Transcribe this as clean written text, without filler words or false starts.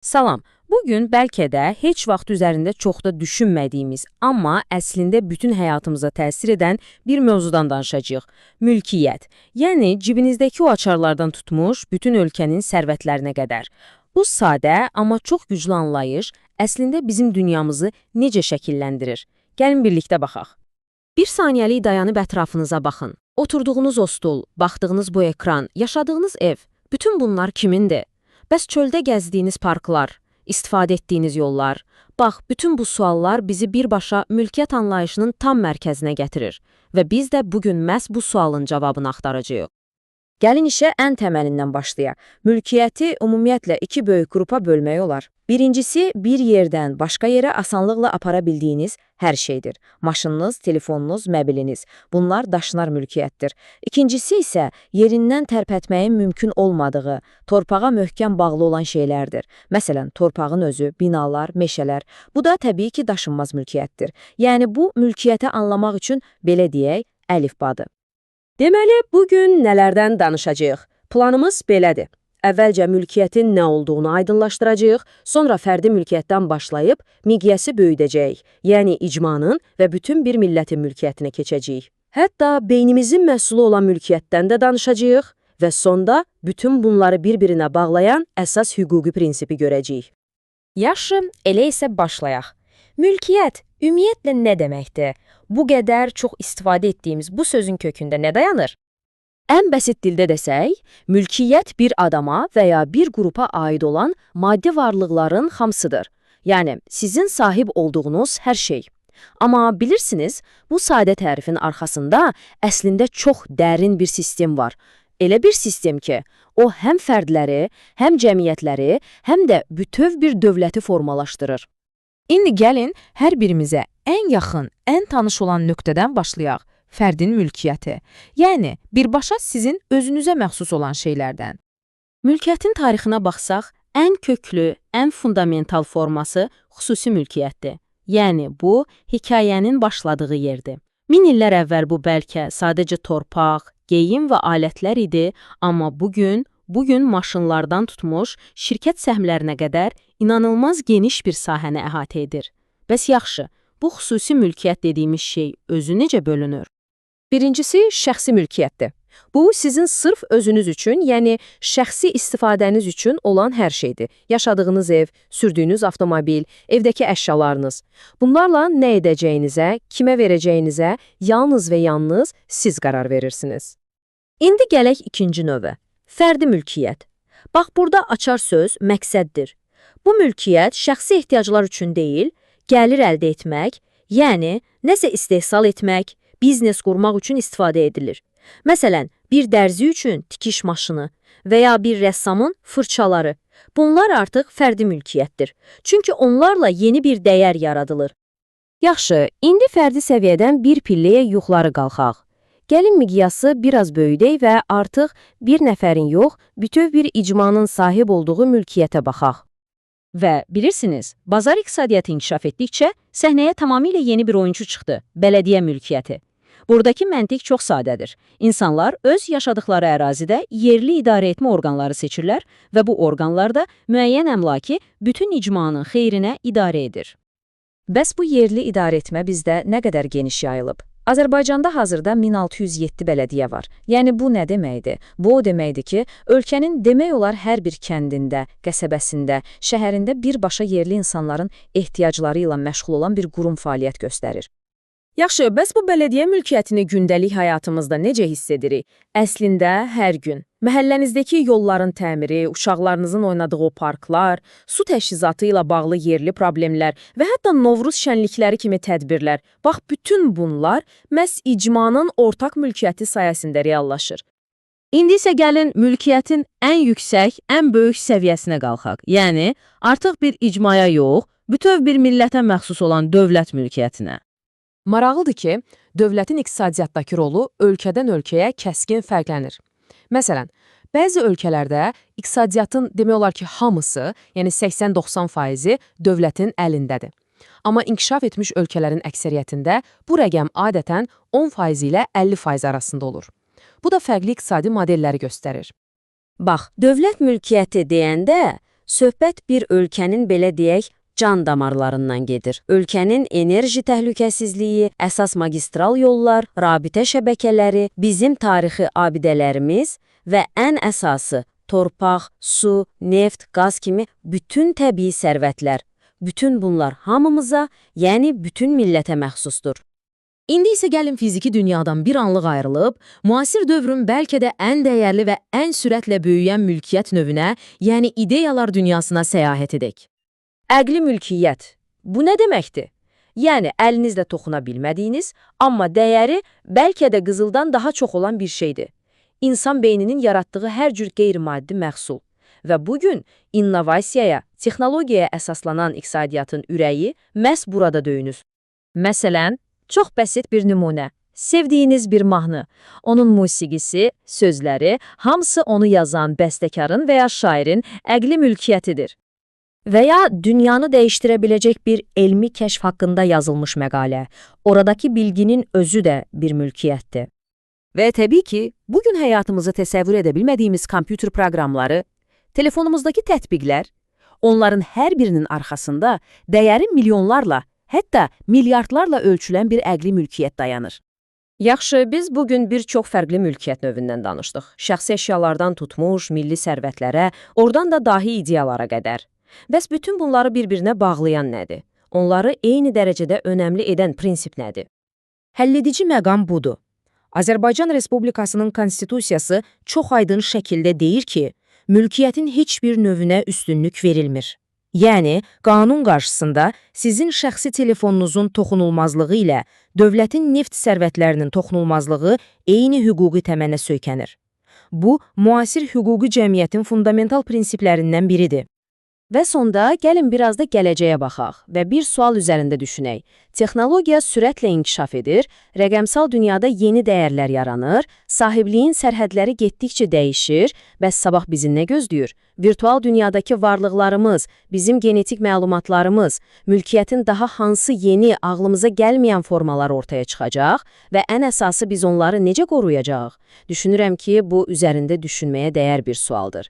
Salam. Bugün bəlkə də heç vaxt üzərində çox da düşünmədiyimiz, amma əslində bütün həyatımıza təsir edən bir mövzudan danışacağıq. Mülkiyyət. Yəni cibinizdəki o açarlardan tutmuş bütün ölkənin sərvətlərinə qədər. Bu sadə, amma çox güclü anlayış əslində bizim dünyamızı necə şəkilləndirir? Gəlin birlikdə baxaq. Bir saniyəlik dayanıb ətrafınıza baxın. Oturduğunuz o stol, baxdığınız bu ekran, yaşadığınız ev, bütün bunlar kimindir? Bəs çöldə gəzdiyiniz parklar, istifadə etdiyiniz yollar, bax, bütün bu suallar bizi birbaşa mülkiyyət anlayışının tam mərkəzinə gətirir və biz də bugün məhz bu sualın cavabını axtaracağıq. Gəlin işə ən təməlindən başlayaq. Mülkiyyəti ümumiyyətlə iki böyük qrupa bölmək olar. Birincisi, bir yerdən başqa yerə asanlıqla apara bildiyiniz hər şeydir. Maşınınız, telefonunuz, məbiliniz. Bunlar daşınar mülkiyyətdir. İkincisi isə yerindən tərpətməyin mümkün olmadığı, torpağa möhkəm bağlı olan şeylərdir. Məsələn, torpağın özü, binalar, meşələr. Bu da təbii ki, daşınmaz mülkiyyətdir. Yəni bu mülkiyyəti anlamaq üçün belə deyək, əlifbadır. Deməli, bugün nələrdən danışacağıq? Planımız belədir. Əvvəlcə mülkiyyətin nə olduğunu aydınlaşdıracağıq, sonra fərdi mülkiyyətdən başlayıb miqyası böyüdəcəyik, yəni icmanın və bütün bir millətin mülkiyyətinə keçəcəyik. Hətta beynimizin məhsulu olan mülkiyyətdən də danışacağıq və sonda bütün bunları bir-birinə bağlayan əsas hüquqi prinsipi görəcəyik. Yaxşı, elə isə başlayaq. Mülkiyyət ümumiyyətlə nə deməkdir? Bu qədər çox istifadə etdiyimiz bu sözün kökündə nə dayanır? Ən bəsit dildə desək, mülkiyyət bir adama və ya bir qrupa aid olan maddi varlıqların hamısıdır. Yəni, sizin sahib olduğunuz hər şey. Amma bilirsiniz, bu sadə tərifin arxasında əslində çox dərin bir sistem var. Elə bir sistem ki, o həm fərdləri, həm cəmiyyətləri, həm də bütöv bir dövləti formalaşdırır. İndi gəlin, hər birimizə ən yaxın, ən tanış olan nöqtədən başlayaq. Fərdin mülkiyyəti. Yəni, birbaşa sizin özünüzə məxsus olan şeylərdən. Mülkiyyətin tarixinə baxsaq, ən köklü, ən fundamental forması xüsusi mülkiyyətdir. Yəni, bu, hekayənin başladığı yerdir. Min illər əvvəl bu bəlkə sadəcə torpaq, geyim və alətlər idi, amma bugün maşınlardan tutmuş, şirkət səhmlərinə qədər inanılmaz geniş bir sahəni əhatə edir. Bəs yaxşı, bu xüsusi mülkiyyət dediyimiz şey özü necə bölünür? Birincisi, şəxsi mülkiyyətdir. Bu, sizin sırf özünüz üçün, yəni şəxsi istifadəniz üçün olan hər şeydir. Yaşadığınız ev, sürdüyünüz avtomobil, evdəki əşyalarınız. Bunlarla nə edəcəyinizə, kimə verəcəyinizə yalnız və yalnız siz qərar verirsiniz. İndi gələk ikinci növə. Fərdi mülkiyyət. Bax, burada açar söz məqsəddir. Bu mülkiyyət şəxsi ehtiyaclar üçün deyil, gəlir əldə etmək, yəni nəsə istehsal etmək, biznes qurmaq üçün istifadə edilir. Məsələn, bir dərzi üçün tikiş maşını və ya bir rəssamın fırçaları. Bunlar artıq fərdi mülkiyyətdir. Çünki onlarla yeni bir dəyər yaradılır. Yaxşı, indi fərdi səviyyədən bir pilləyə yuxarı qalxaq. Gəlin miqyası biraz böyüdək və artıq bir nəfərin yox, bütöv bir icmanın sahib olduğu mülkiyyətə baxaq. Və bilirsiniz, bazar iqtisadiyyatı inkişaf etdikcə səhnəyə tamamilə yeni bir oyunçu çıxdı, bələdiyyə mülkiyyəti. Buradakı məntiq çox sadədir. İnsanlar öz yaşadıkları ərazidə yerli idarə etmə orqanları seçirlər və bu orqanlar da müəyyən əmlaki bütün icmanın xeyrinə idarə edir. Bəs bu yerli idarə etmə bizdə nə qədər geniş yayılıb? Azərbaycanda hazırda 1607 bələdiyyə var. Yəni bu nə deməkdir? Bu o deməkdir ki, ölkənin demək olar hər bir kəndində, qəsəbəsində, şəhərində birbaşa yerli insanların ehtiyacları ilə məşğul olan bir qurum fəaliyyət göstərir. Yaxşı, bəs bu bələdiyyə mülkiyyətini gündəlik həyatımızda necə hiss edirik? Əslində, hər gün. Məhəllənizdəki yolların təmiri, uşaqlarınızın oynadığı o parklar, su təchizatı ilə bağlı yerli problemlər və hətta Novruz şənlikləri kimi tədbirlər. Bax, bütün bunlar məhz icmanın ortaq mülkiyyəti sayəsində reallaşır. İndi isə gəlin mülkiyyətin ən yüksək, ən böyük səviyyəsinə qalxaq. Yəni, artıq bir icmaya yox, bütöv bir millətə məxsus olan dövlət mülkiyyətinə. Maraqlıdır ki, dövlətin iqtisadiyyatdakı rolu ölkədən ölkəyə kəskin fərqlənir. Məsələn, bəzi ölkələrdə iqtisadiyyatın demək olar ki, hamısı, yəni 80-90% dövlətin əlindədir. Amma inkişaf etmiş ölkələrin əksəriyyətində bu rəqəm adətən 10% ilə 50% arasında olur. Bu da fərqli iqtisadi modelləri göstərir. Bax, dövlət mülkiyyəti deyəndə Söhbət bir ölkənin belə deyək, can damarlarından gedir. Ölkənin enerji təhlükəsizliyi, əsas magistral yollar, rabitə şəbəkələri, bizim tarixi abidələrimiz və ən əsası torpaq, su, neft, qaz kimi bütün təbii sərvətlər. Bütün bunlar hamımıza, yəni bütün millətə məxsusdur. İndi isə gəlin fiziki dünyadan bir anlıq ayrılıb, müasir dövrün bəlkə də ən dəyərli və ən sürətlə böyüyən mülkiyyət növünə, yəni ideyalar dünyasına səyahət edək. Əqli mülkiyyət. Bu nə deməkdir? Yəni, əlinizlə toxuna bilmədiyiniz, amma dəyəri bəlkə də qızıldan daha çox olan bir şeydir. İnsan beyninin yaratdığı hər cür qeyri-maddi məhsul. Və bugün innovasiyaya, texnologiyaya əsaslanan iqtisadiyyatın ürəyi məhz burada döyünür. Məsələn, çox bəsit bir nümunə. Sevdiyiniz bir mahnı, onun musiqisi, sözləri, hamısı onu yazan bəstəkarın və ya şairin əqli mülkiyyətidir. Və ya dünyanı dəyişdirə biləcək bir elmi kəşf haqqında yazılmış məqalə, oradakı bilginin özü də bir mülkiyyətdir. Və təbii ki, bugün həyatımızı təsəvvür edə bilmədiyimiz kompüter proqramları, telefonumuzdakı tətbiqlər, onların hər birinin arxasında dəyəri milyonlarla, hətta milyardlarla ölçülən bir əqli mülkiyyət dayanır. Yaxşı, biz bugün bir çox fərqli mülkiyyət növündən danışdıq. Şəxsi əşyalardan tutmuş, milli sərvətlərə, oradan da dahi ideyalara qədər. Bəs bütün bunları bir-birinə bağlayan nədir? Onları eyni dərəcədə önəmli edən prinsip nədir? Həlledici məqam budur. Azərbaycan Respublikasının konstitusiyası çox aydın şəkildə deyir ki, mülkiyyətin heç bir növünə üstünlük verilmir. Yəni, qanun qarşısında sizin şəxsi telefonunuzun toxunulmazlığı ilə dövlətin neft sərvətlərinin toxunulmazlığı eyni hüquqi təmənə söykənir. Bu, müasir hüquqi cəmiyyətin fundamental prinsiplərindən biridir. Və sonda gəlin biraz da gələcəyə baxaq və bir sual üzərində düşünək. Texnologiya sürətlə inkişaf edir, rəqəmsal dünyada yeni dəyərlər yaranır, sahibliyin sərhədləri getdikcə dəyişir, bəs sabah bizi nə gözləyir? Virtual dünyadakı varlıqlarımız, bizim genetik məlumatlarımız, mülkiyyətin daha hansı yeni, ağlımıza gəlməyən formalar ortaya çıxacaq və ən əsası biz onları necə qoruyacağıq? Düşünürəm ki, bu üzərində düşünməyə dəyər bir sualdır.